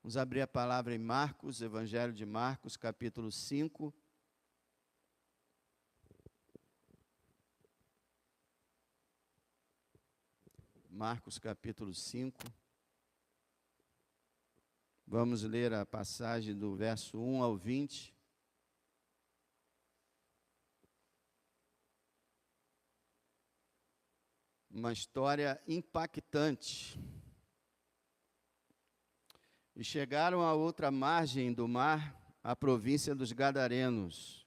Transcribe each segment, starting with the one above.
Vamos abrir a palavra em Marcos, Evangelho de Marcos, capítulo 5. Marcos, capítulo 5. Vamos ler a passagem do verso 1 ao 20. Uma história impactante. E chegaram à outra margem do mar, à província dos Gadarenos.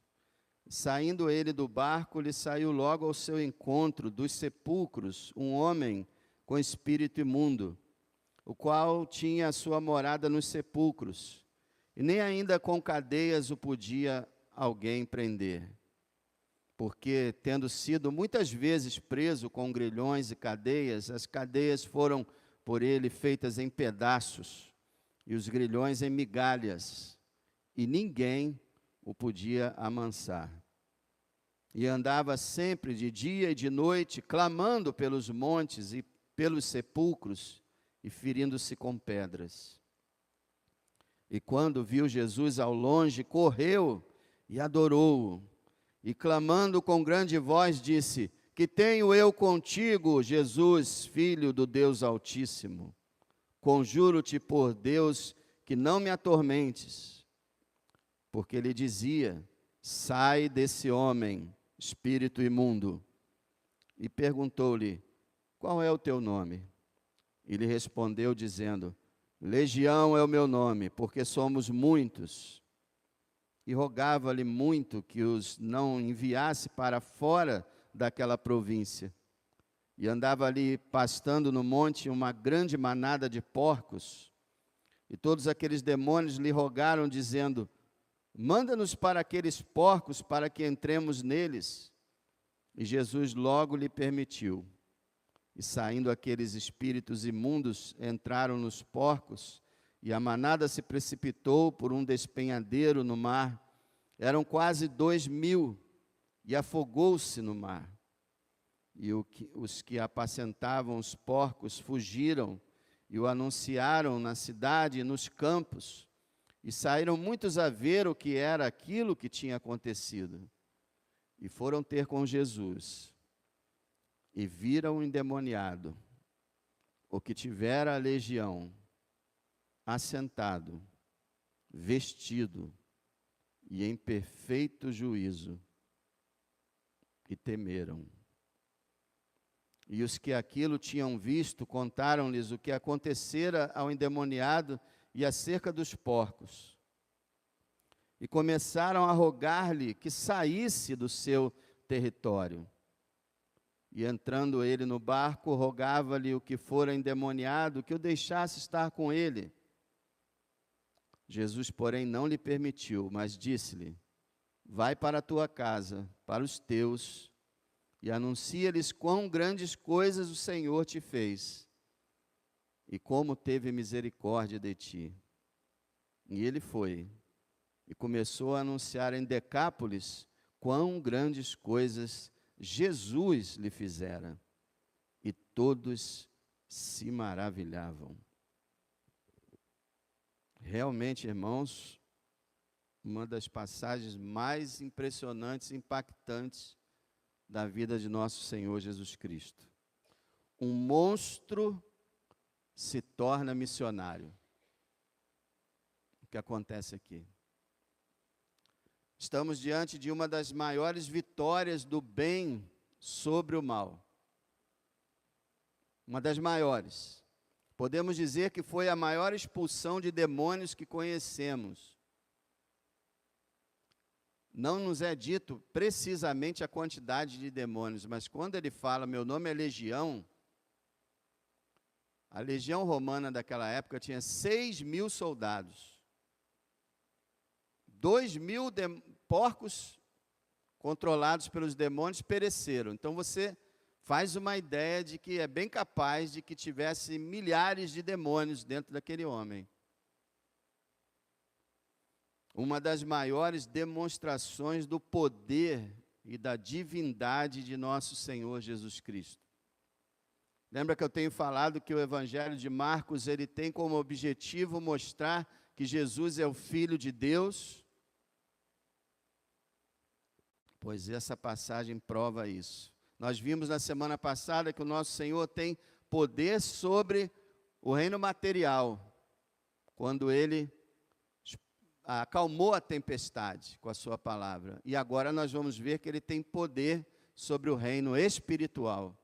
Saindo ele do barco, lhe saiu logo ao seu encontro dos sepulcros um homem com espírito imundo, o qual tinha a sua morada nos sepulcros, e nem ainda com cadeias o podia alguém prender. Porque, tendo sido muitas vezes preso com grilhões e cadeias, as cadeias foram por ele feitas em pedaços, e os grilhões em migalhas, e ninguém o podia amansar. E andava sempre de dia e de noite, clamando pelos montes e pelos sepulcros, e ferindo-se com pedras. E quando viu Jesus ao longe, correu e adorou-o, e clamando com grande voz, disse: Que tenho eu contigo, Jesus, Filho do Deus Altíssimo? Conjuro-te por Deus que não me atormentes. Porque ele dizia: Sai desse homem, espírito imundo. E perguntou-lhe: Qual é o teu nome? Ele respondeu dizendo: Legião é o meu nome, porque somos muitos. E rogava-lhe muito que os não enviasse para fora daquela província. E andava ali pastando no monte uma grande manada de porcos. E todos aqueles demônios lhe rogaram, dizendo: Manda-nos para aqueles porcos, para que entremos neles. E Jesus logo lhe permitiu. E saindo aqueles espíritos imundos, entraram nos porcos, e a manada se precipitou por um despenhadeiro no mar. Eram quase 2.000, e afogou-se no mar. E os que apacentavam os porcos fugiram e o anunciaram na cidade e nos campos. E saíram muitos a ver o que era aquilo que tinha acontecido. E foram ter com Jesus. E viram o endemoniado, o que tivera a legião, assentado, vestido e em perfeito juízo. E temeram. E os que aquilo tinham visto, contaram-lhes o que acontecera ao endemoniado e acerca dos porcos. E começaram a rogar-lhe que saísse do seu território. E entrando ele no barco, rogava-lhe o que fora endemoniado, que o deixasse estar com ele. Jesus, porém, não lhe permitiu, mas disse-lhe: Vai para a tua casa, para os teus, e anuncia-lhes quão grandes coisas o Senhor te fez, e como teve misericórdia de ti. E ele foi, e começou a anunciar em Decápolis quão grandes coisas Jesus lhe fizera, e todos se maravilhavam. Realmente, irmãos, uma das passagens mais impressionantes e impactantes da vida de nosso Senhor Jesus Cristo. Um monstro se torna missionário. O que acontece aqui? Estamos diante de uma das maiores vitórias do bem sobre o mal. Uma das maiores. Podemos dizer que foi a maior expulsão de demônios que conhecemos. Não nos é dito precisamente a quantidade de demônios, mas quando ele fala, meu nome é Legião, a legião romana daquela época tinha 6.000 soldados. 2.000 porcos controlados pelos demônios pereceram. Então você faz uma ideia de que é bem capaz de que tivesse milhares de demônios dentro daquele homem. Uma das maiores demonstrações do poder e da divindade de nosso Senhor Jesus Cristo. Lembra que eu tenho falado que o Evangelho de Marcos, ele tem como objetivo mostrar que Jesus é o Filho de Deus? Pois essa passagem prova isso. Nós vimos na semana passada que o nosso Senhor tem poder sobre o reino material, quando Ele acalmou a tempestade com a sua palavra. E agora nós vamos ver que Ele tem poder sobre o reino espiritual,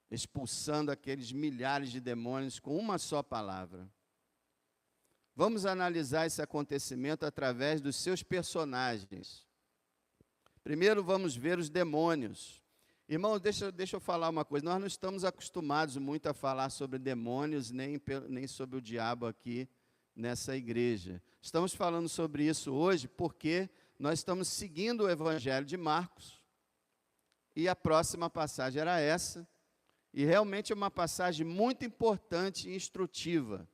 expulsando aqueles milhares de demônios com uma só palavra. Vamos analisar esse acontecimento através dos seus personagens. Primeiro vamos ver os demônios. Irmãos, deixa eu falar uma coisa. Nós não estamos acostumados muito a falar sobre demônios, nem sobre o diabo aqui nessa igreja. Estamos falando sobre isso hoje porque nós estamos seguindo o Evangelho de Marcos. E a próxima passagem era essa. E realmente é uma passagem muito importante e instrutiva.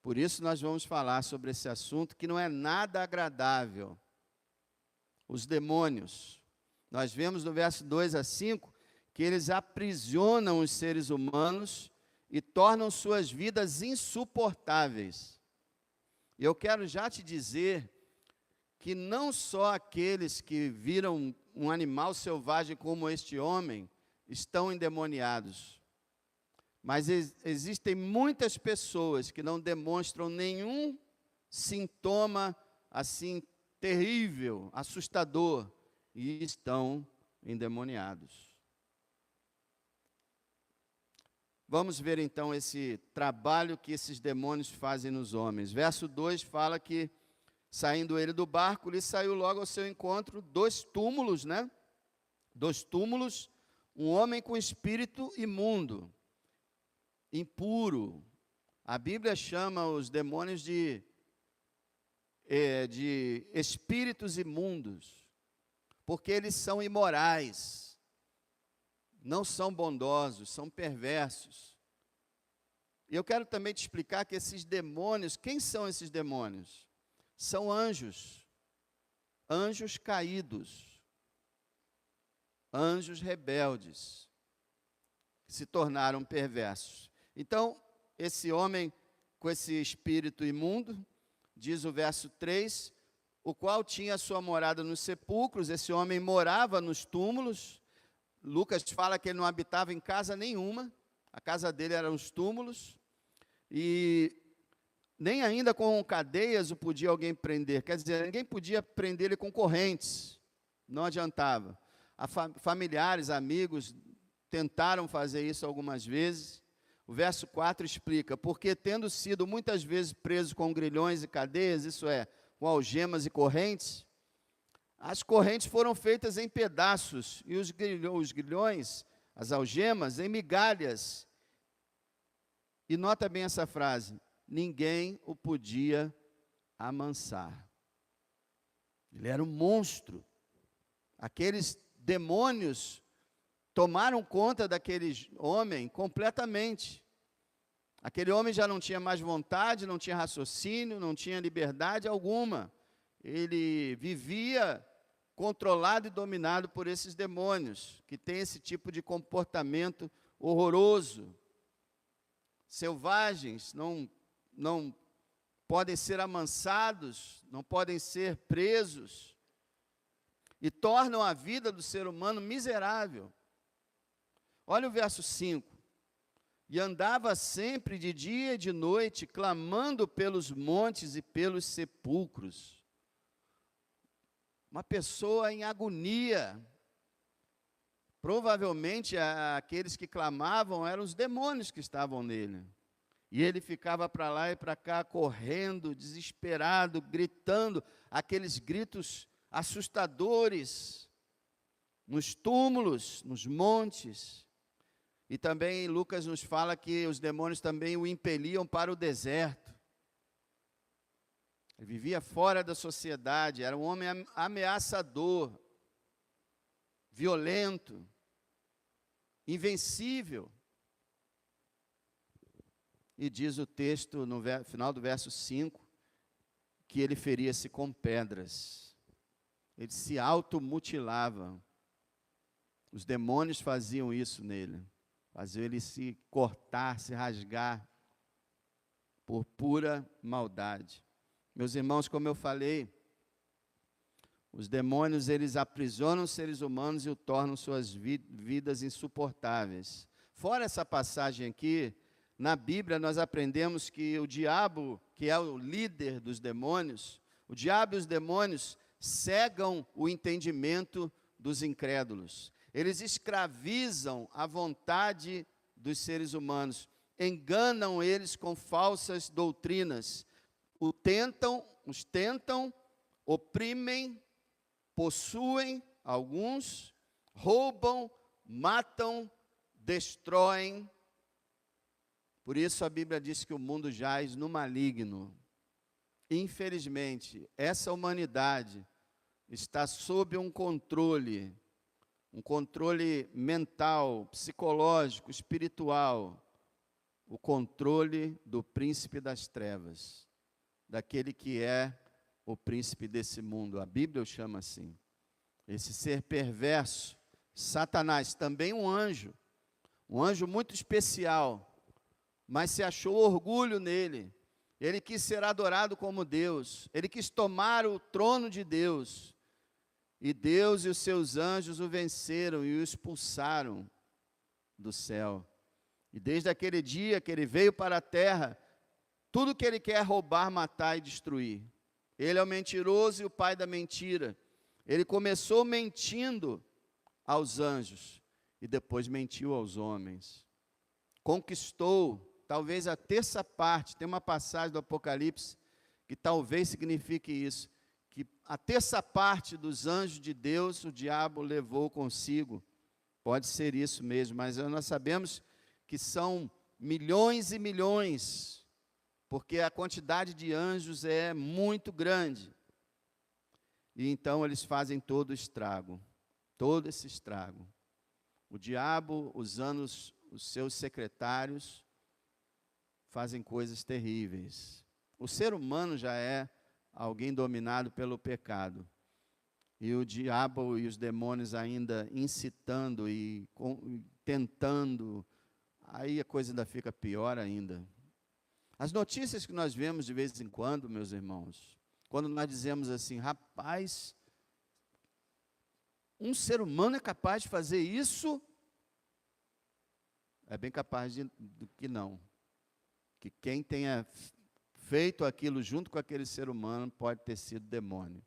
Por isso nós vamos falar sobre esse assunto que não é nada agradável. Os demônios. Nós vemos no verso 2 a 5 que eles aprisionam os seres humanos e tornam suas vidas insuportáveis. E eu quero já te dizer que não só aqueles que viram um animal selvagem como este homem estão endemoniados. Mas existem muitas pessoas que não demonstram nenhum sintoma assim terrível, assustador, e estão endemoniados. Vamos ver então esse trabalho que esses demônios fazem nos homens. Verso 2 fala que, saindo ele do barco, ele saiu logo ao seu encontro 2 túmulos, né? 2 túmulos, um homem com espírito imundo, impuro. A Bíblia chama os demônios de espíritos imundos, porque eles são imorais, não são bondosos, são perversos. E eu quero também te explicar que esses demônios, quem são esses demônios? São anjos, anjos caídos, anjos rebeldes, que se tornaram perversos. Então, esse homem com esse espírito imundo, diz o verso 3, o qual tinha a sua morada nos sepulcros, esse homem morava nos túmulos. Lucas fala que ele não habitava em casa nenhuma, a casa dele eram os túmulos, e nem ainda com cadeias o podia alguém prender, quer dizer, ninguém podia prender ele com correntes, não adiantava. Familiares, amigos, tentaram fazer isso algumas vezes. O verso 4 explica, porque tendo sido muitas vezes preso com grilhões e cadeias, isso é, com algemas e correntes, as correntes foram feitas em pedaços, e os grilhões, as algemas, em migalhas. E nota bem essa frase, ninguém o podia amansar. Ele era um monstro. Aqueles demônios tomaram conta daquele homem completamente. Aquele homem já não tinha mais vontade, não tinha raciocínio, não tinha liberdade alguma. Ele vivia controlado e dominado por esses demônios, que têm esse tipo de comportamento horroroso. Selvagens, não podem ser amansados, não podem ser presos, e tornam a vida do ser humano miserável. Olha o verso 5. E andava sempre de dia e de noite, clamando pelos montes e pelos sepulcros. Uma pessoa em agonia. Provavelmente aqueles que clamavam eram os demônios que estavam nele. E ele ficava para lá e para cá, correndo, desesperado, gritando, aqueles gritos assustadores, nos túmulos, nos montes. E também Lucas nos fala que os demônios também o impeliam para o deserto. Ele vivia fora da sociedade, era um homem ameaçador, violento, invencível. E diz o texto, no final do verso 5, que ele feria-se com pedras. Ele se automutilava. Os demônios faziam isso nele, faziam ele se cortar, se rasgar, por pura maldade. Meus irmãos, como eu falei, os demônios, eles aprisionam os seres humanos e o tornam suas vidas insuportáveis. Fora essa passagem aqui, na Bíblia nós aprendemos que o diabo, que é o líder dos demônios, o diabo e os demônios cegam o entendimento dos incrédulos. Eles escravizam a vontade dos seres humanos, enganam eles com falsas doutrinas, os tentam, oprimem, possuem alguns, roubam, matam, destroem. Por isso a Bíblia diz que o mundo jaz no maligno. Infelizmente, essa humanidade está sob um controle mental, psicológico, espiritual, o controle do príncipe das trevas, daquele que é o príncipe desse mundo. A Bíblia o chama assim. Esse ser perverso, Satanás, também um anjo muito especial, mas se achou orgulho nele. Ele quis ser adorado como Deus, ele quis tomar o trono de Deus, e Deus e os seus anjos o venceram e o expulsaram do céu. E desde aquele dia que ele veio para a terra, tudo que ele quer é roubar, matar e destruir. Ele é o mentiroso e o pai da mentira. Ele começou mentindo aos anjos e depois mentiu aos homens. Conquistou talvez a terça parte, tem uma passagem do Apocalipse que talvez signifique isso, que a terça parte dos anjos de Deus o diabo levou consigo. Pode ser isso mesmo, mas nós sabemos que são milhões e milhões, porque a quantidade de anjos é muito grande. E então eles fazem todo esse estrago. O diabo, usando os seus secretários, fazem coisas terríveis. O ser humano já é alguém dominado pelo pecado. E o diabo e os demônios ainda incitando e tentando, aí a coisa ainda fica pior ainda. As notícias que nós vemos de vez em quando, meus irmãos, quando nós dizemos assim, rapaz, um ser humano é capaz de fazer isso? É bem capaz de que não. Que quem tenha feito aquilo junto com aquele ser humano pode ter sido demônio.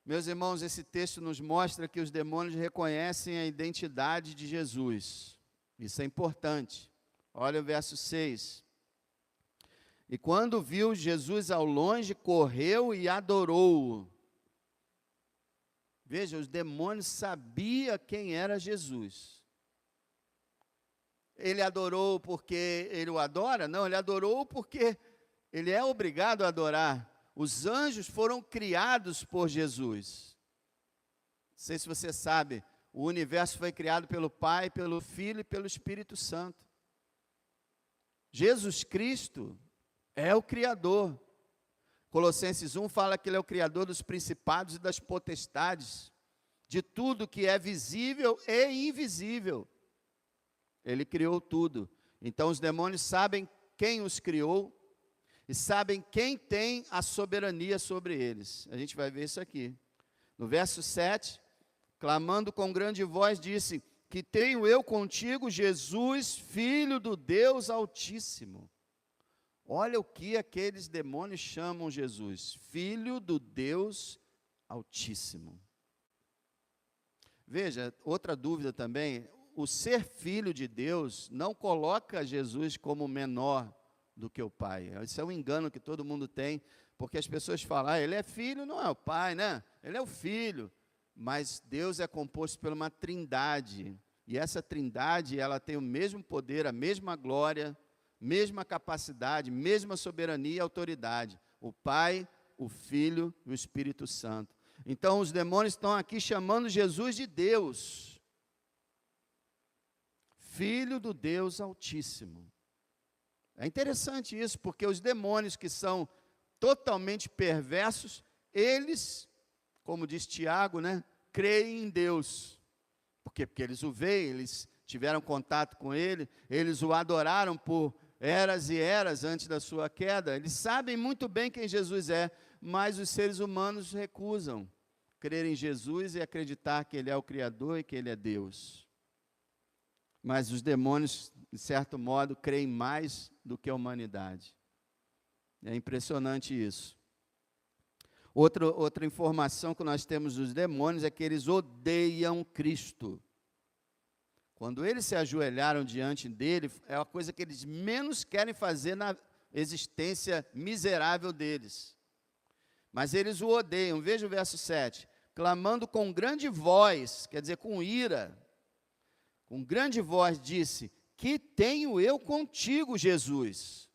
Meus irmãos, esse texto nos mostra que os demônios reconhecem a identidade de Jesus. Isso é importante. Olha o verso 6. E quando viu Jesus ao longe, correu e adorou-o. Veja, os demônios sabiam quem era Jesus. Ele adorou porque ele o adora? Não, ele adorou porque ele é obrigado a adorar. Os anjos foram criados por Jesus. Não sei se você sabe, o universo foi criado pelo Pai, pelo Filho e pelo Espírito Santo. Jesus Cristo é o Criador. Colossenses 1 fala que Ele é o Criador dos principados e das potestades, de tudo que é visível e invisível. Ele criou tudo. Então os demônios sabem quem os criou e sabem quem tem a soberania sobre eles. A gente vai ver isso aqui. No verso 7, clamando com grande voz, disse: que tenho eu contigo, Jesus, Filho do Deus Altíssimo. Olha o que aqueles demônios chamam Jesus, Filho do Deus Altíssimo. Veja, outra dúvida também, o ser filho de Deus não coloca Jesus como menor do que o Pai. Isso é um engano que todo mundo tem, porque as pessoas falam, ele é filho, não é o Pai, né? Ele é o Filho. Mas Deus é composto por uma trindade, e essa trindade, ela tem o mesmo poder, a mesma glória, mesma capacidade, mesma soberania e autoridade. O Pai, o Filho e o Espírito Santo. Então, os demônios estão aqui chamando Jesus de Deus. Filho do Deus Altíssimo. É interessante isso, porque os demônios que são totalmente perversos, eles, como diz Tiago, né, creem em Deus. Por quê? Porque eles o veem, eles tiveram contato com Ele, eles o adoraram por eras e eras antes da sua queda. Eles sabem muito bem quem Jesus é, mas os seres humanos recusam crer em Jesus e acreditar que Ele é o Criador e que Ele é Deus. Mas os demônios, de certo modo, creem mais do que a humanidade. É impressionante isso. Outra informação que nós temos dos demônios é que eles odeiam Cristo. Quando eles se ajoelharam diante dele, é a coisa que eles menos querem fazer na existência miserável deles. Mas eles o odeiam. Veja o verso 7. Clamando com grande voz, quer dizer, com ira, com grande voz disse: que tenho eu contigo, Jesus?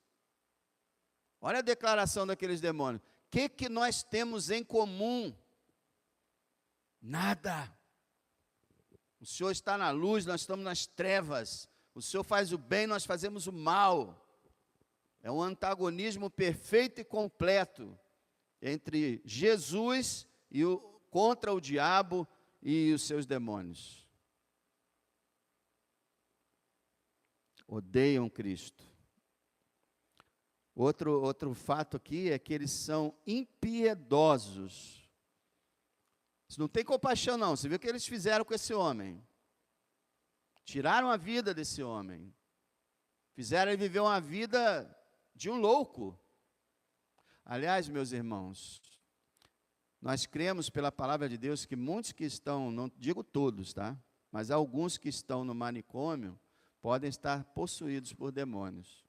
Olha a declaração daqueles demônios. O que nós temos em comum? Nada. O Senhor está na luz, nós estamos nas trevas. O Senhor faz o bem, nós fazemos o mal. É um antagonismo perfeito e completo entre Jesus e contra o diabo e os seus demônios. Odeiam Cristo. Outro fato aqui é que eles são impiedosos. Eles não têm compaixão, não. Você viu o que eles fizeram com esse homem? Tiraram a vida desse homem. Fizeram ele viver uma vida de um louco. Aliás, meus irmãos, nós cremos pela palavra de Deus que muitos que estão, não digo todos, tá? Mas alguns que estão no manicômio podem estar possuídos por demônios.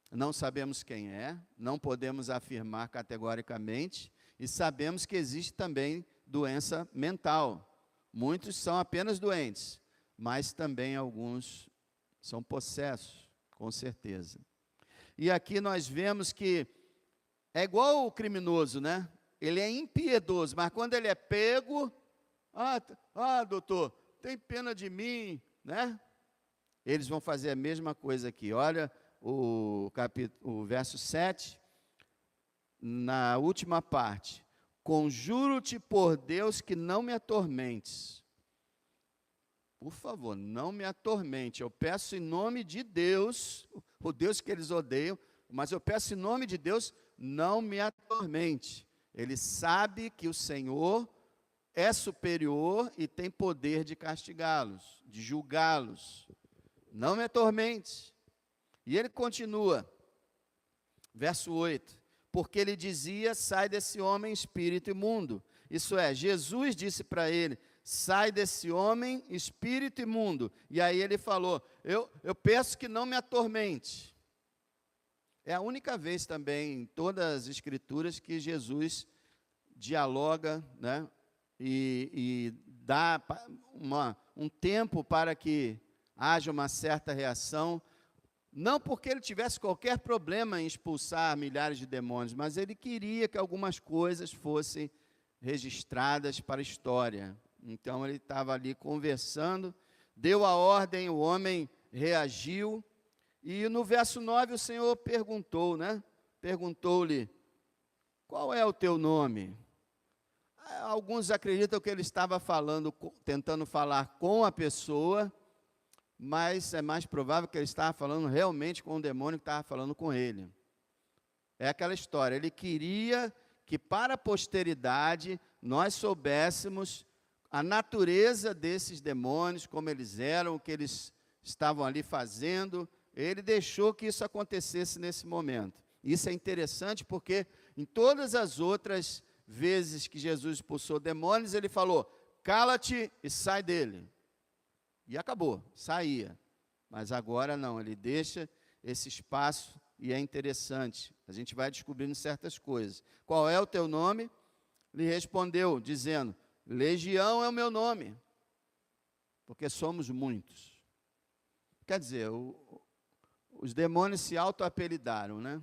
Não sabemos quem é, não podemos afirmar categoricamente, e sabemos que existe também doença mental. Muitos são apenas doentes, mas também alguns são possessos, com certeza. E aqui nós vemos que é igual o criminoso, né? Ele é impiedoso, mas quando ele é pego, doutor, tem pena de mim, né? Eles vão fazer a mesma coisa aqui. Olha o verso 7, na última parte. Conjuro-te por Deus que não me atormentes. Por favor, não me atormente. Eu peço em nome de Deus, o Deus que eles odeiam, mas eu peço em nome de Deus, não me atormente. Ele sabe que o Senhor é superior e tem poder de castigá-los, de julgá-los. Não me atormente. E ele continua, verso 8, porque ele dizia: sai desse homem, espírito imundo. Isso é, Jesus disse para ele: sai desse homem, espírito imundo. E aí ele falou: eu peço que não me atormente. É a única vez também em todas as Escrituras que Jesus dialoga, né, e dá um tempo para que haja uma certa reação. Não porque ele tivesse qualquer problema em expulsar milhares de demônios, mas ele queria que algumas coisas fossem registradas para a história. Então ele estava ali conversando, deu a ordem, o homem reagiu, e no verso 9 o Senhor perguntou, né? Perguntou-lhe: qual é o teu nome? Alguns acreditam que ele estava tentando falar com a pessoa, mas é mais provável que ele estava falando realmente com o demônio que estava falando com ele. É aquela história, ele queria que para a posteridade nós soubéssemos a natureza desses demônios, como eles eram, o que eles estavam ali fazendo. Ele deixou que isso acontecesse nesse momento. Isso é interessante porque em todas as outras vezes que Jesus expulsou demônios, ele falou: cala-te e sai dele. E acabou, saía. Mas agora não, ele deixa esse espaço e é interessante. A gente vai descobrindo certas coisas. Qual é o teu nome? Ele respondeu, dizendo: Legião é o meu nome, porque somos muitos. Quer dizer, os demônios se auto-apelidaram, né?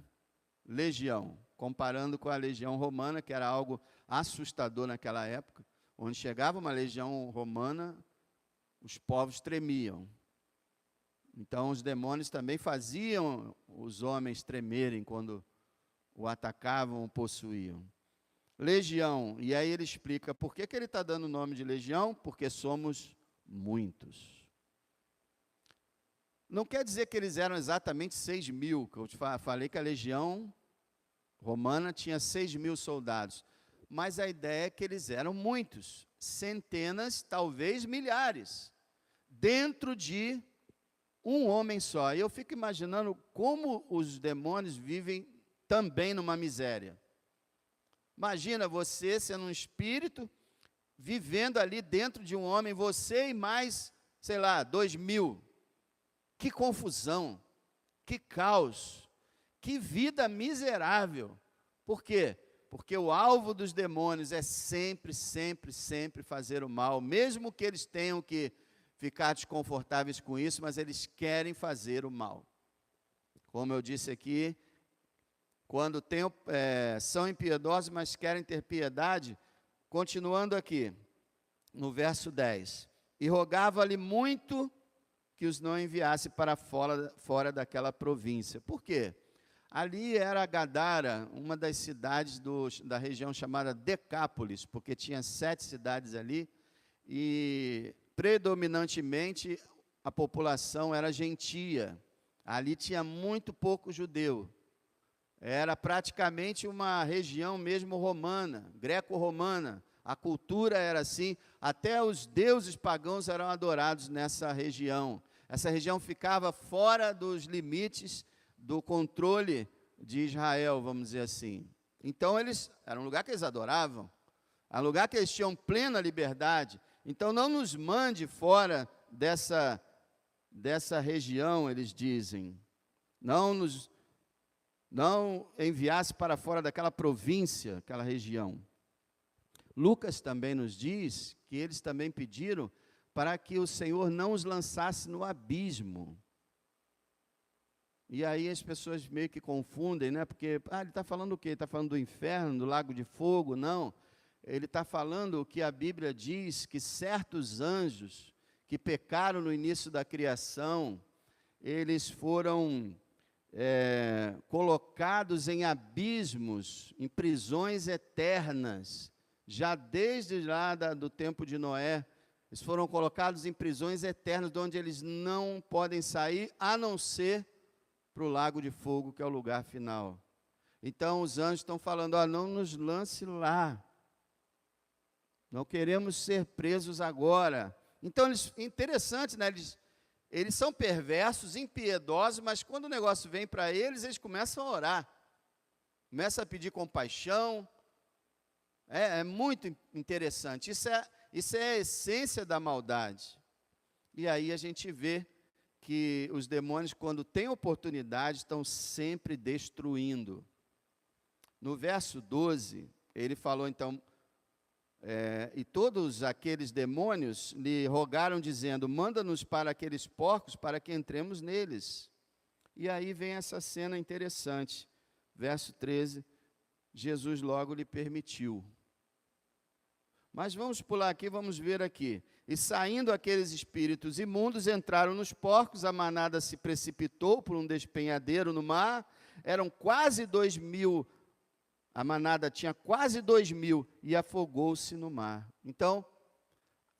Legião, comparando com a legião romana, que era algo assustador naquela época. Onde chegava uma legião romana, os povos tremiam. Então, os demônios também faziam os homens tremerem quando o atacavam ou possuíam. legião. E aí ele explica por que ele está dando o nome de legião, porque somos muitos. Não quer dizer que eles eram exatamente 6.000, que eu te falei que a legião romana tinha 6.000 soldados, mas a ideia é que eles eram muitos, centenas, talvez milhares, dentro de um homem só. E eu fico imaginando como os demônios vivem também numa miséria. Imagina você sendo um espírito, vivendo ali dentro de um homem, você e mais, sei lá, 2.000. Que confusão, que caos, que vida miserável. Por quê? Porque o alvo dos demônios é sempre, sempre, sempre fazer o mal, mesmo que eles tenham que ficar desconfortáveis com isso, mas eles querem fazer o mal. Como eu disse aqui, quando são impiedosos, mas querem ter piedade, continuando aqui, no verso 10, e rogava-lhe muito que os não enviasse para fora daquela província. Por quê? Ali era Gadara, uma das cidades da região chamada Decápolis, porque tinha 7 cidades ali, e predominantemente a população era gentia. Ali tinha muito pouco judeu. Era praticamente uma região mesmo romana, greco-romana. A cultura era assim, até os deuses pagãos eram adorados nessa região. Essa região ficava fora dos limites do controle de Israel, vamos dizer assim. Então, era um lugar que eles adoravam, um lugar que eles tinham plena liberdade. Então, não nos mande fora dessa região, eles dizem. Não enviasse para fora daquela província, aquela região. Lucas também nos diz que eles também pediram para que o Senhor não os lançasse no abismo. E aí as pessoas meio que confundem, né? Porque, ele está falando o quê? Ele está falando do inferno, do lago de fogo? Não. Ele está falando o que a Bíblia diz, que certos anjos que pecaram no início da criação, eles foram colocados em abismos, em prisões eternas, já desde lá do tempo de Noé. Eles foram colocados em prisões eternas, de onde eles não podem sair, a não ser para o lago de fogo, que é o lugar final. Então, os anjos estão falando, não nos lance lá. Não queremos ser presos agora. Então, interessante, né? Eles são perversos, impiedosos, mas quando o negócio vem para eles começam a orar. Começam a pedir compaixão. É muito interessante. Isso é a essência da maldade. E aí a gente vê que os demônios, quando têm oportunidade, estão sempre destruindo. No verso 12, ele falou então, e todos aqueles demônios lhe rogaram, dizendo, manda-nos para aqueles porcos, para que entremos neles. E aí vem essa cena interessante. Verso 13, Jesus logo lhe permitiu. Mas vamos pular aqui, vamos ver aqui. E saindo aqueles espíritos imundos, entraram nos porcos, a manada se precipitou por um despenhadeiro no mar, eram quase 2.000, a manada tinha quase 2.000 e afogou-se no mar. Então,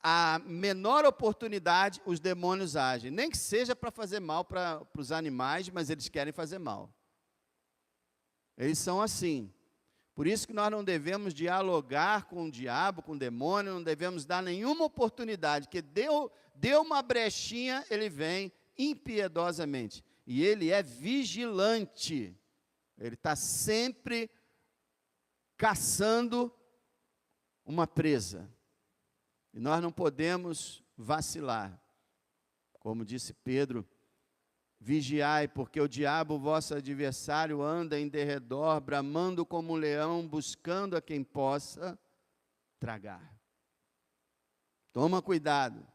a menor oportunidade, os demônios agem, nem que seja para fazer mal para os animais, mas eles querem fazer mal. Eles são assim. Por isso que nós não devemos dialogar com o diabo, com o demônio, não devemos dar nenhuma oportunidade, que deu uma brechinha, ele vem impiedosamente. E ele é vigilante, ele está sempre caçando uma presa. E nós não podemos vacilar. Como disse Pedro, vigiai, porque o diabo, vosso adversário, anda em derredor, bramando como um leão, buscando a quem possa tragar. Toma cuidado.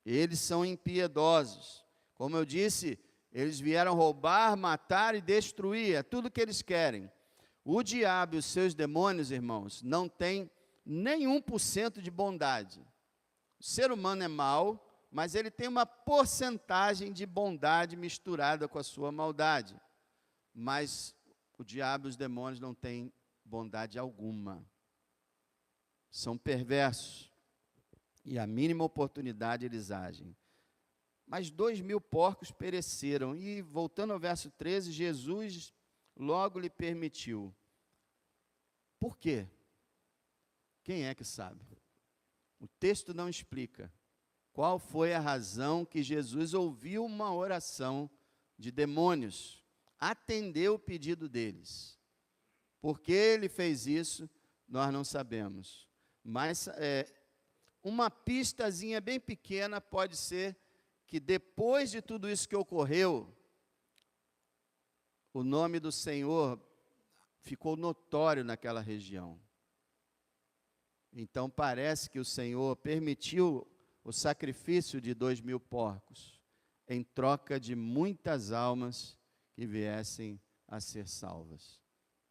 Eles são impiedosos. Como eu disse, eles vieram roubar, matar e destruir. É tudo que eles querem. O diabo e os seus demônios, irmãos, não têm nenhum por cento de bondade. O ser humano é mau, mas ele tem uma porcentagem de bondade misturada com a sua maldade. Mas o diabo e os demônios não têm bondade alguma. são perversos, e a mínima oportunidade eles agem. Mas 2.000 porcos pereceram, e voltando ao verso 13, Jesus logo lhe permitiu. Por quê? Quem é que sabe? O texto não explica. Qual foi a razão que Jesus ouviu uma oração de demônios, atendeu o pedido deles? Por que ele fez isso, nós não sabemos. Mas uma pistazinha bem pequena pode ser que depois de tudo isso que ocorreu, o nome do Senhor ficou notório naquela região. Então parece que o Senhor permitiu o sacrifício de 2.000 porcos, em troca de muitas almas que viessem a ser salvas.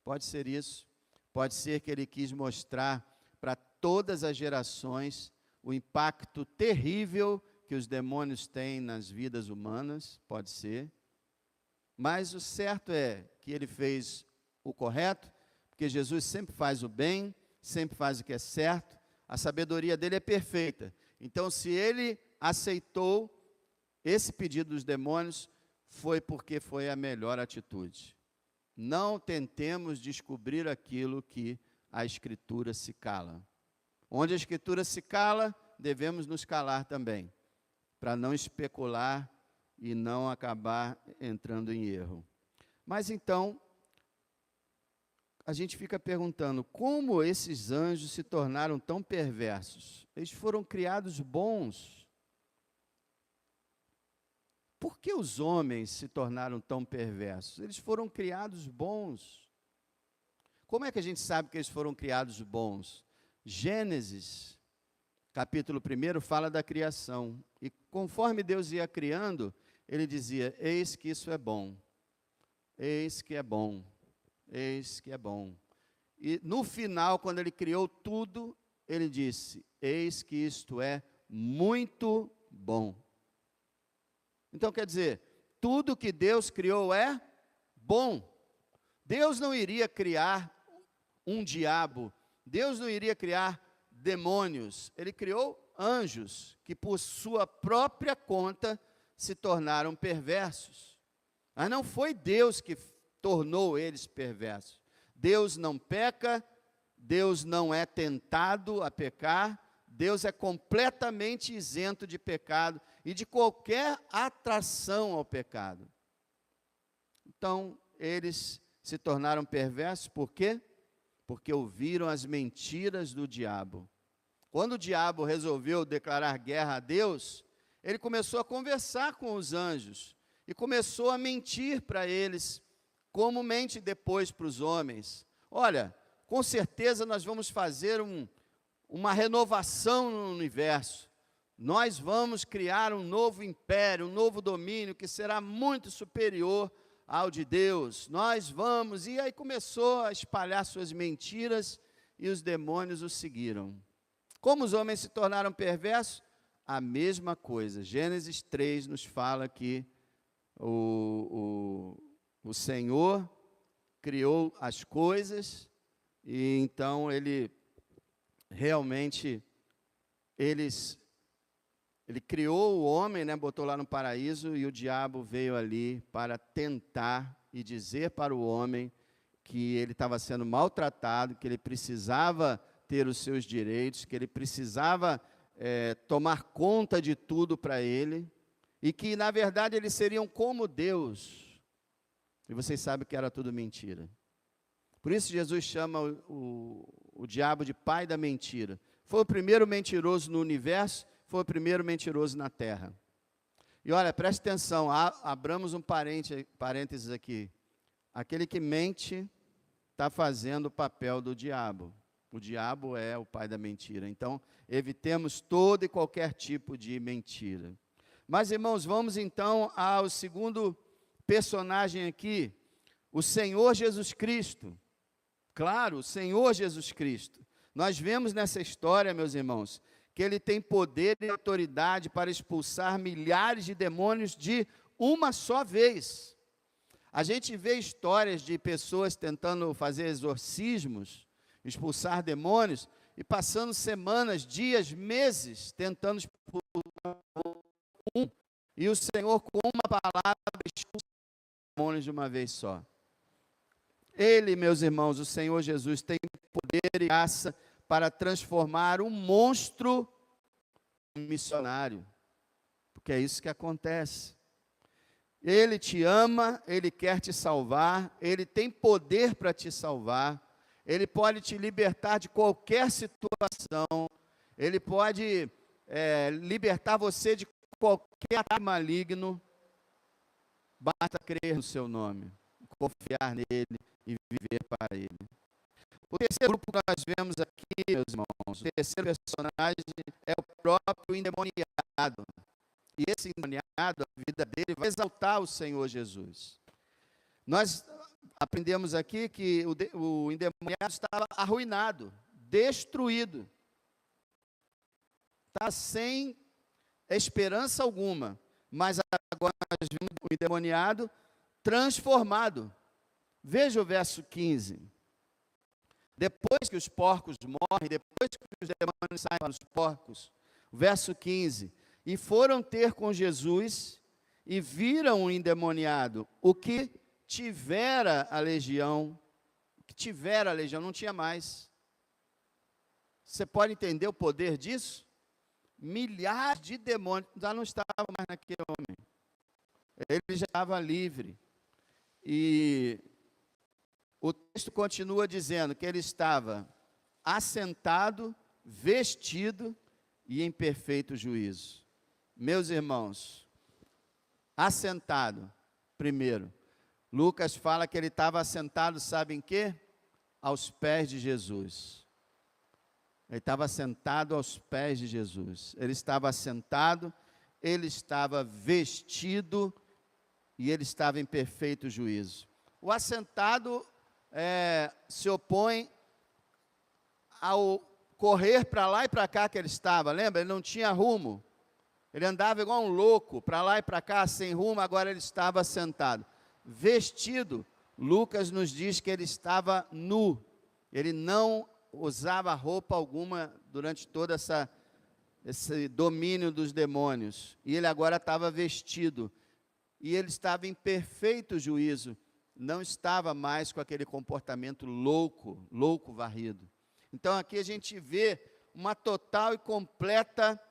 Pode ser isso, pode ser que ele quis mostrar para todas as gerações o impacto terrível que os demônios têm nas vidas humanas, pode ser. Mas o certo é que ele fez o correto, porque Jesus sempre faz o bem, sempre faz o que é certo, a sabedoria dele é perfeita. Então, se ele aceitou esse pedido dos demônios, foi porque foi a melhor atitude. Não tentemos descobrir aquilo que a Escritura se cala. Onde a Escritura se cala, devemos nos calar também, para não especular e não acabar entrando em erro. Mas então, a gente fica perguntando, como esses anjos se tornaram tão perversos? Eles foram criados bons. Por que os homens se tornaram tão perversos? Eles foram criados bons. Como é que a gente sabe que eles foram criados bons? Gênesis, capítulo 1, fala da criação. E conforme Deus ia criando, ele dizia, eis que isso é bom, eis que é bom, eis que é bom. E no final, quando ele criou tudo, ele disse, eis que isto é muito bom. Então, quer dizer, tudo que Deus criou é bom. Deus não iria criar um diabo, Deus não iria criar demônios, ele criou anjos, que por sua própria conta se tornaram perversos. Mas não foi Deus que tornou eles perversos. Deus não peca, Deus não é tentado a pecar, Deus é completamente isento de pecado e de qualquer atração ao pecado. Então, eles se tornaram perversos, por quê? Porque ouviram as mentiras do diabo. Quando o diabo resolveu declarar guerra a Deus, ele começou a conversar com os anjos e começou a mentir para eles, como mente depois para os homens. Olha, com certeza nós vamos fazer uma renovação no universo. Nós vamos criar um novo império, um novo domínio que será muito superior ao de Deus. Nós vamos, e aí começou a espalhar suas mentiras e os demônios o seguiram. Como os homens se tornaram perversos? A mesma coisa. Gênesis 3 nos fala que o Senhor criou as coisas e então ele realmente, ele criou o homem, né, botou lá no paraíso, e o diabo veio ali para tentar e dizer para o homem que ele estava sendo maltratado, que ele precisava ter os seus direitos, que ele precisava tomar conta de tudo para ele, e que, na verdade, eles seriam como Deus. E vocês sabem que era tudo mentira. Por isso Jesus chama o diabo de pai da mentira. Foi o primeiro mentiroso no universo, foi o primeiro mentiroso na terra. E olha, preste atenção, abramos um parênteses aqui. Aquele que mente está fazendo o papel do diabo. O diabo é o pai da mentira. Então, evitemos todo e qualquer tipo de mentira. Mas, irmãos, vamos então ao segundo personagem aqui, o Senhor Jesus Cristo. Claro, o Senhor Jesus Cristo. Nós vemos nessa história, meus irmãos, que ele tem poder e autoridade para expulsar milhares de demônios de uma só vez. A gente vê histórias de pessoas tentando fazer exorcismos, expulsar demônios, e passando semanas, dias, meses, tentando expulsar um, e o Senhor, com uma palavra, expulsa os demônios de uma vez só. Ele, meus irmãos, o Senhor Jesus, tem poder e graça para transformar um monstro em missionário, porque é isso que acontece. Ele te ama, Ele quer te salvar, Ele tem poder para te salvar, Ele pode te libertar de qualquer situação, Ele pode libertar você de qualquer ataque maligno. Basta crer no seu nome, confiar nele e viver para ele. O terceiro grupo que nós vemos aqui, meus irmãos, o terceiro personagem é o próprio endemoniado. E esse endemoniado, a vida dele vai exaltar o Senhor Jesus. Nós aprendemos aqui que o endemoniado estava arruinado, destruído. Está sem esperança alguma. Mas agora nós vimos o endemoniado transformado. Veja o verso 15. Depois que os porcos morrem, depois que os demônios saem para os porcos, o verso 15. E foram ter com Jesus e viram o endemoniado, o que tivera a legião, não tinha mais. Você pode entender o poder disso? Milhares de demônios já não estavam mais naquele homem. Ele já estava livre. E o texto continua dizendo que ele estava assentado, vestido e em perfeito juízo. Meus irmãos, assentado, primeiro, Lucas fala que ele estava assentado, sabe em quê? Aos pés de Jesus. Ele estava sentado aos pés de Jesus. Ele estava assentado, ele estava vestido e ele estava em perfeito juízo. O assentado se opõe ao correr para lá e para cá que ele estava. Lembra? Ele não tinha rumo. Ele andava igual um louco, para lá e para cá, sem rumo, agora ele estava sentado. Vestido, Lucas nos diz que ele estava nu. Ele não usava roupa alguma durante todo esse domínio dos demônios. E ele agora estava vestido. E ele estava em perfeito juízo. Não estava mais com aquele comportamento louco varrido. Então aqui a gente vê uma total e completa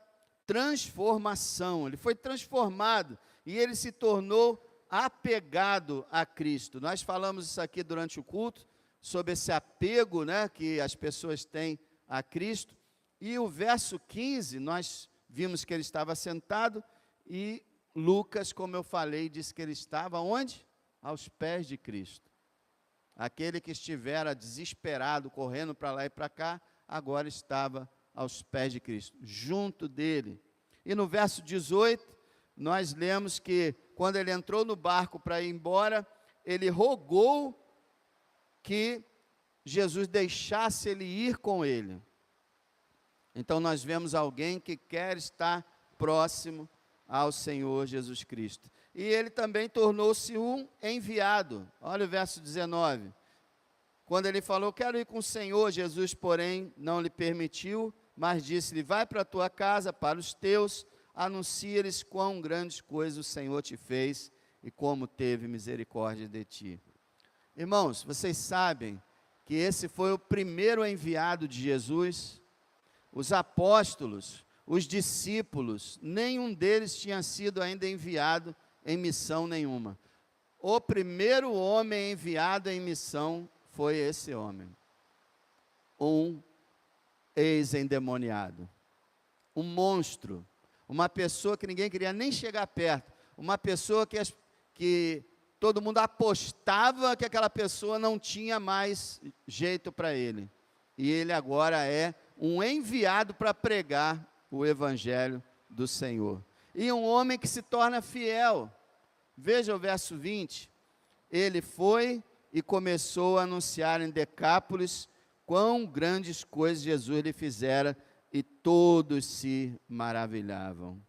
transformação. Ele foi transformado e ele se tornou apegado a Cristo. Nós falamos isso aqui durante o culto, sobre esse apego, né, que as pessoas têm a Cristo. E o verso 15, nós vimos que ele estava sentado e Lucas, como eu falei, disse que ele estava onde? Aos pés de Cristo. Aquele que estivera desesperado, correndo para lá e para cá, agora estava aos pés de Cristo, junto dele. E no verso 18, nós lemos que quando ele entrou no barco para ir embora, ele rogou que Jesus deixasse ele ir com ele. Então nós vemos alguém que quer estar próximo ao Senhor Jesus Cristo. E ele também tornou-se um enviado. Olha o verso 19. Quando ele falou, quero ir com o Senhor, Jesus, porém, não lhe permitiu, mas disse-lhe, vai para a tua casa, para os teus, anuncia-lhes quão grandes coisas o Senhor te fez e como teve misericórdia de ti. Irmãos, vocês sabem que esse foi o primeiro enviado de Jesus. Os apóstolos, os discípulos, nenhum deles tinha sido ainda enviado em missão nenhuma. O primeiro homem enviado em missão foi esse homem. Um ex-endemoniado. Um monstro. Uma pessoa que ninguém queria nem chegar perto. Uma pessoa que todo mundo apostava que aquela pessoa não tinha mais jeito para ele. E ele agora é um enviado para pregar o evangelho do Senhor. E um homem que se torna fiel. Veja o verso 20. Ele foi e começou a anunciar em Decápolis quão grandes coisas Jesus lhe fizera, e todos se maravilhavam.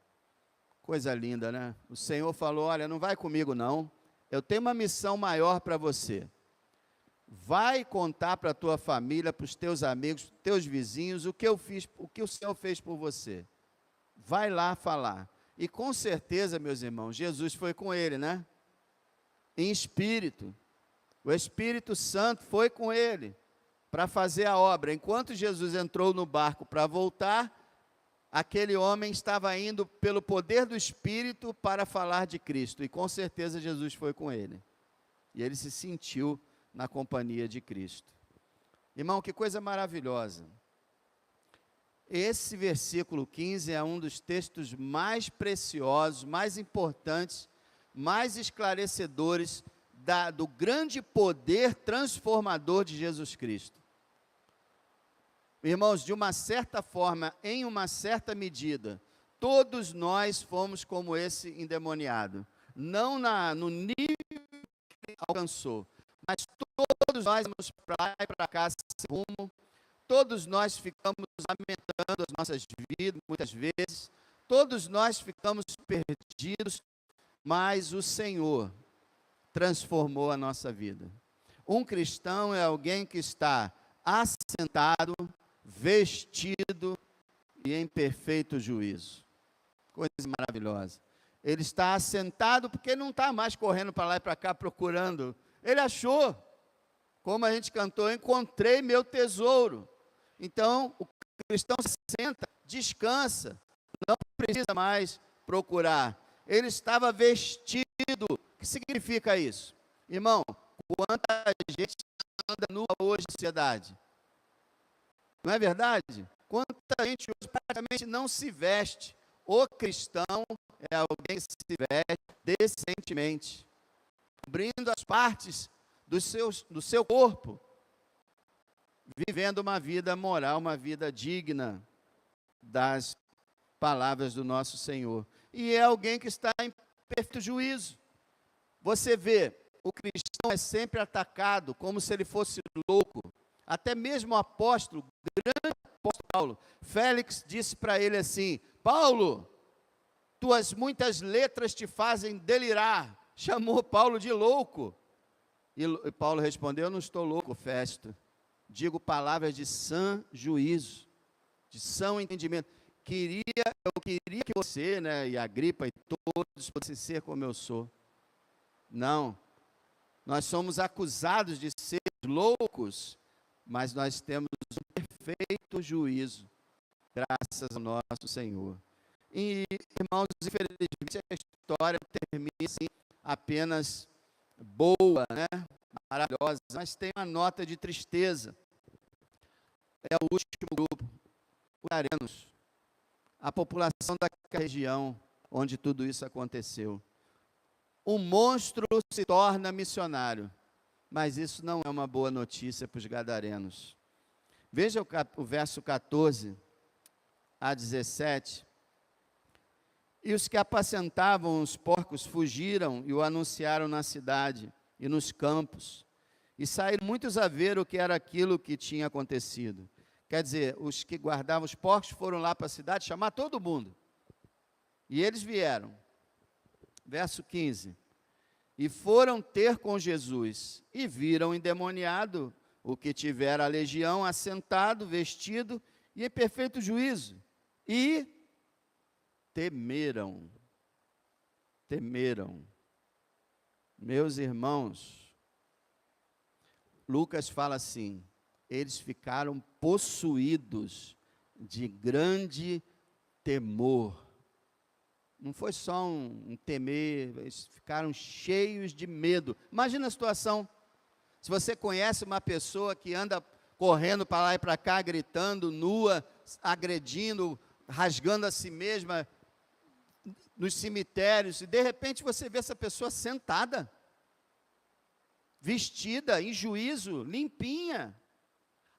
Coisa linda, né? O Senhor falou, olha, não vai comigo não, eu tenho uma missão maior para você. vai contar para a tua família, para os teus amigos, para os teus vizinhos, o que eu fiz, o que o Senhor fez por você. Vai lá falar. E com certeza, meus irmãos, Jesus foi com ele, né? Em espírito. O Espírito Santo foi com ele para fazer a obra. Enquanto Jesus entrou no barco para voltar, aquele homem estava indo pelo poder do Espírito para falar de Cristo. E com certeza Jesus foi com ele. E ele se sentiu na companhia de Cristo. Irmão, que coisa maravilhosa. Esse versículo 15 é um dos textos mais preciosos, mais importantes, mais esclarecedores do grande poder transformador de Jesus Cristo. Irmãos, de uma certa forma, em uma certa medida, todos nós fomos como esse endemoniado. Não no nível que ele alcançou, mas todos nós vamos para lá e para cá sem rumo. Todos nós ficamos lamentando as nossas vidas, muitas vezes. Todos nós ficamos perdidos, mas o Senhor transformou a nossa vida. Um cristão é alguém que está assentado, vestido e em perfeito juízo. Coisa maravilhosa. Ele está assentado porque não está mais correndo para lá e para cá procurando. Ele achou, como a gente cantou, encontrei meu tesouro. Então, o cristão se senta, descansa, não precisa mais procurar. Ele estava vestido. O que significa isso? Irmão, quanta gente anda nua hoje na sociedade? Não é verdade? Quanta gente hoje praticamente não se veste. O cristão é alguém que se veste decentemente, cobrindo as partes do seu corpo, vivendo uma vida moral, uma vida digna das palavras do nosso Senhor. E é alguém que está em perfeito juízo. Você vê, o cristão é sempre atacado como se ele fosse louco. Até mesmo o apóstolo, o grande apóstolo Paulo, Félix disse para ele assim: Paulo, tuas muitas letras te fazem delirar. Chamou Paulo de louco. E Paulo respondeu: eu não estou louco, Festo. Digo palavras de sã juízo, de são entendimento. Eu queria que você, né, e Agripa e todos pudessem ser como eu sou. Não, nós somos acusados de ser loucos, mas nós temos um perfeito juízo, graças ao nosso Senhor. E, irmãos, infelizmente a história termina assim, apenas boa, né, maravilhosa, mas tem uma nota de tristeza. É o último grupo, os gadarenos, a população daquela região onde tudo isso aconteceu. Um monstro se torna missionário, mas isso não é uma boa notícia para os gadarenos. Veja o verso 14 a 17. E os que apacentavam os porcos fugiram e o anunciaram na cidade e nos campos. E saíram muitos a ver o que era aquilo que tinha acontecido. Quer dizer, os que guardavam os porcos foram lá para a cidade chamar todo mundo. E eles vieram. Verso 15. E foram ter com Jesus, e viram o endemoniado, o que tivera a legião, assentado, vestido, e em perfeito juízo. E temeram. Temeram. Meus irmãos, Lucas fala assim: eles ficaram possuídos de grande temor. Não foi só um temer, eles ficaram cheios de medo. Imagina a situação, se você conhece uma pessoa que anda correndo para lá e para cá, gritando, nua, agredindo, rasgando a si mesma, nos cemitérios, e de repente você vê essa pessoa sentada, vestida, em juízo, limpinha,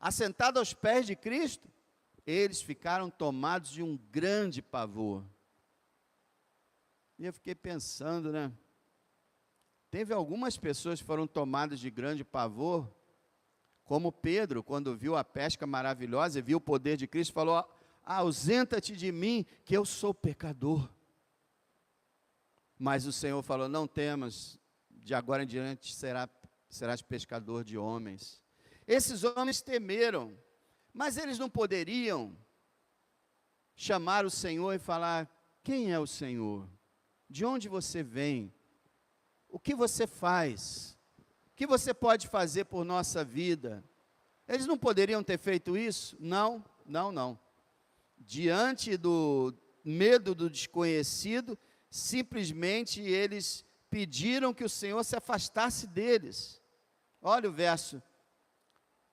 assentada aos pés de Cristo. Eles ficaram tomados de um grande pavor. E eu fiquei pensando, né? Teve algumas pessoas que foram tomadas de grande pavor, como Pedro, quando viu a pesca maravilhosa e viu o poder de Cristo, falou: ausenta-te de mim, que eu sou pecador. Mas o Senhor falou: não temas, de agora em diante serás pescador de homens. Esses homens temeram, mas eles não poderiam chamar o Senhor e falar: quem é o Senhor? De onde você vem? O que você faz? O que você pode fazer por nossa vida? Eles não poderiam ter feito isso? Não, não, não. Diante do medo do desconhecido, simplesmente eles pediram que o Senhor se afastasse deles. Olha o verso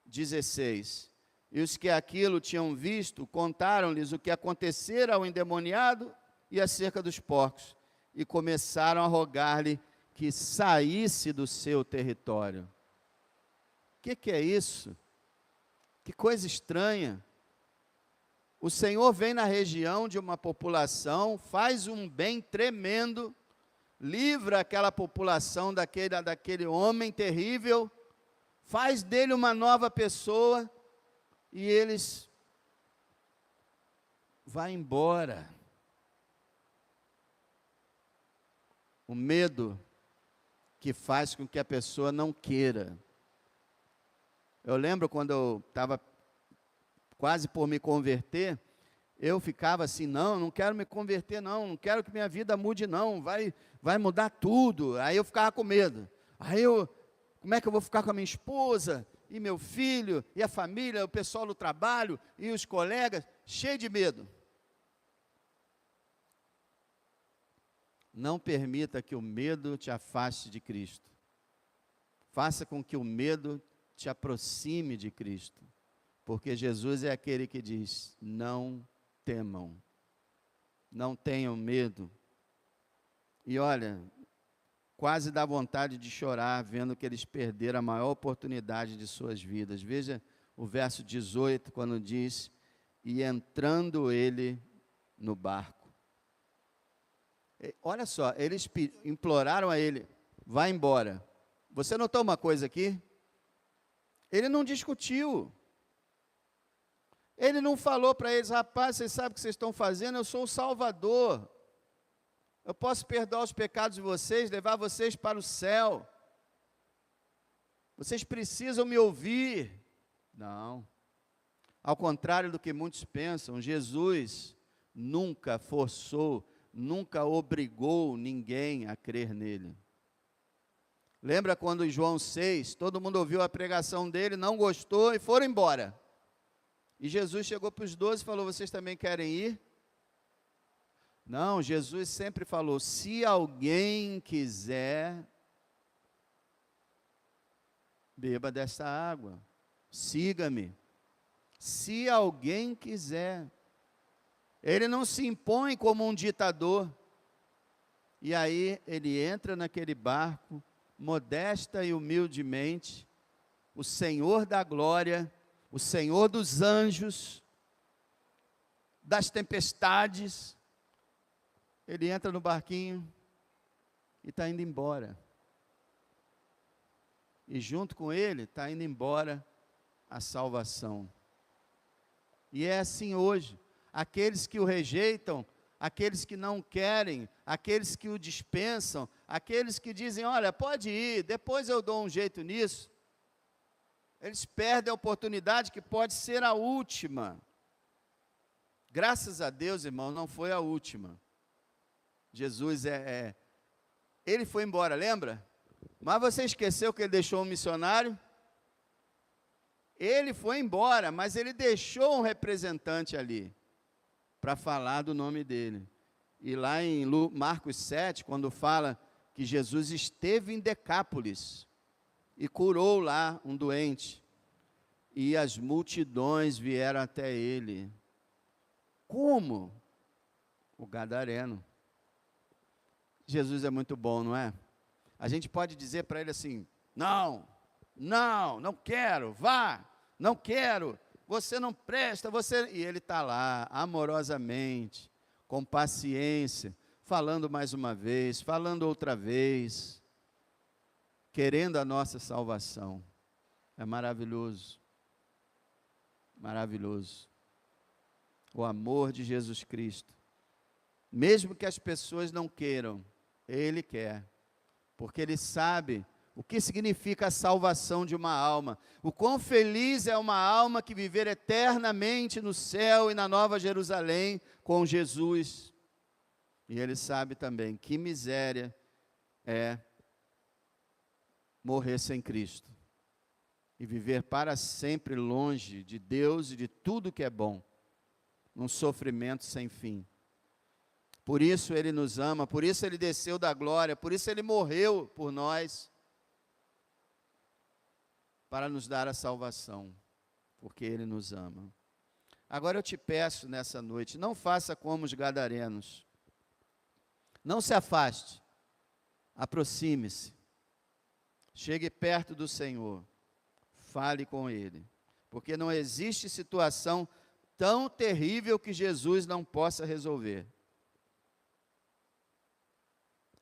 16. E os que aquilo tinham visto, contaram-lhes o que acontecera ao endemoniado e acerca dos porcos, e começaram a rogar-lhe que saísse do seu território. O que é isso? Que coisa estranha. O Senhor vem na região de uma população, faz um bem tremendo, livra aquela população daquele homem terrível, faz dele uma nova pessoa, e eles vão embora. O medo que faz com que a pessoa não queira. Eu lembro quando eu estava quase por me converter, eu ficava assim: não quero me converter, não quero que minha vida mude, não, vai mudar tudo. Aí eu ficava com medo. Como é que eu vou ficar com a minha esposa, e meu filho, e a família, o pessoal do trabalho, e os colegas, cheio de medo. Não permita que o medo te afaste de Cristo. Faça com que o medo te aproxime de Cristo. Porque Jesus é aquele que diz: não temam, não tenham medo. E olha, quase dá vontade de chorar vendo que eles perderam a maior oportunidade de suas vidas. Veja o verso 18, quando diz: e entrando ele no barco. Olha só, eles imploraram a ele: vá embora. Você notou uma coisa aqui? Ele não discutiu. Ele não falou para eles: rapaz, vocês sabem o que vocês estão fazendo? Eu sou o Salvador. Eu posso perdoar os pecados de vocês, levar vocês para o céu. Vocês precisam me ouvir. Não. Ao contrário do que muitos pensam, Jesus nunca forçou, nunca obrigou ninguém a crer nele. Lembra quando em João 6, todo mundo ouviu a pregação dele, não gostou e foram embora. E Jesus chegou para os 12 e falou: vocês também querem ir? Não, Jesus sempre falou: se alguém quiser, beba dessa água, siga-me. Se alguém quiser. Ele não se impõe como um ditador. E aí ele entra naquele barco, modesta e humildemente, o Senhor da glória, o Senhor dos anjos, das tempestades, ele entra no barquinho e está indo embora. E junto com ele está indo embora a salvação. E é assim hoje. Aqueles que o rejeitam, aqueles que não querem, aqueles que o dispensam, aqueles que dizem: olha, pode ir, depois eu dou um jeito nisso. Eles perdem a oportunidade que pode ser a última. Graças a Deus, irmão, não foi a última. Jesus ele foi embora, lembra? Mas você esqueceu que ele deixou um missionário? Ele foi embora, mas ele deixou um representante ali, para falar do nome dele. E lá em Marcos 7, quando fala que Jesus esteve em Decápolis, e curou lá um doente, e as multidões vieram até ele. Como? O gadareno. Jesus é muito bom, não é? A gente pode dizer para ele assim: não quero, vá, não quero, você não presta, e ele está lá, amorosamente, com paciência, falando mais uma vez, falando outra vez, querendo a nossa salvação. É maravilhoso, maravilhoso, o amor de Jesus Cristo, mesmo que as pessoas não queiram, Ele quer, porque Ele sabe o que significa a salvação de uma alma. O quão feliz é uma alma que viver eternamente no céu e na Nova Jerusalém com Jesus. E ele sabe também que miséria é morrer sem Cristo e viver para sempre longe de Deus e de tudo que é bom, num sofrimento sem fim. Por isso ele nos ama, por isso ele desceu da glória, por isso ele morreu por nós, para nos dar a salvação, porque ele nos ama. Agora eu te peço nessa noite, não faça como os gadarenos, não se afaste, aproxime-se, chegue perto do Senhor, fale com Ele, porque não existe situação tão terrível que Jesus não possa resolver.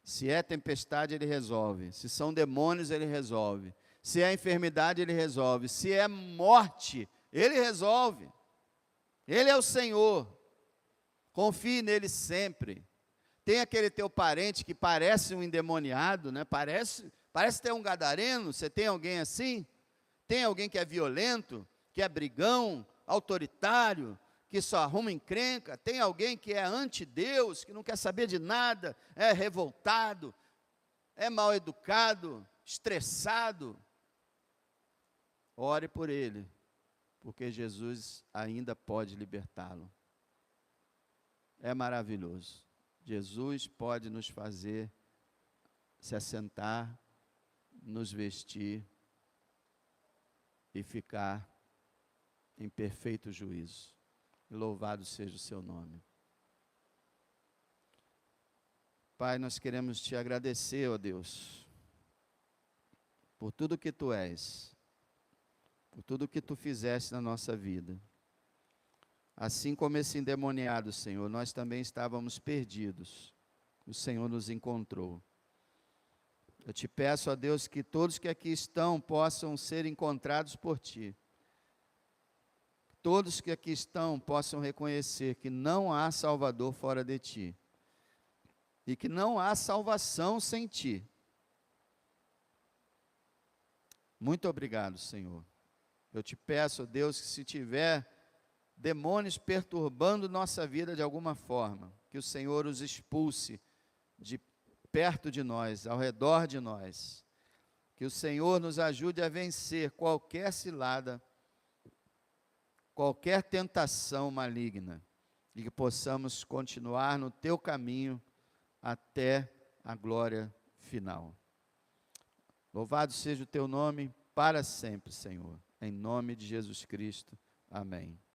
Se é tempestade, Ele resolve. Se são demônios, Ele resolve. Se é enfermidade, Ele resolve. Se é morte, Ele resolve. Ele é o Senhor. Confie nele sempre. Tem aquele teu parente que parece um endemoniado, né? Parece ter um gadareno. Você tem alguém assim? Tem alguém que é violento, que é brigão, autoritário, que só arruma encrenca? Tem alguém que é anti-Deus, que não quer saber de nada, é revoltado, é mal educado, estressado? Ore por ele, porque Jesus ainda pode libertá-lo. É maravilhoso. Jesus pode nos fazer se assentar, nos vestir e ficar em perfeito juízo. Louvado seja o seu nome. Pai, nós queremos te agradecer, ó Deus, por tudo que tu és, por tudo que tu fizeste na nossa vida. Assim como esse endemoniado, Senhor, nós também estávamos perdidos. O Senhor nos encontrou. Eu te peço, ó Deus, que todos que aqui estão possam ser encontrados por ti. Todos que aqui estão possam reconhecer que não há Salvador fora de ti. E que não há salvação sem ti. Muito obrigado, Senhor. Eu te peço, ó Deus, que se tiver demônios perturbando nossa vida de alguma forma, que o Senhor os expulse de perto de nós, ao redor de nós. Que o Senhor nos ajude a vencer qualquer cilada, qualquer tentação maligna, e que possamos continuar no teu caminho até a glória final. Louvado seja o teu nome para sempre, Senhor. Em nome de Jesus Cristo. Amém.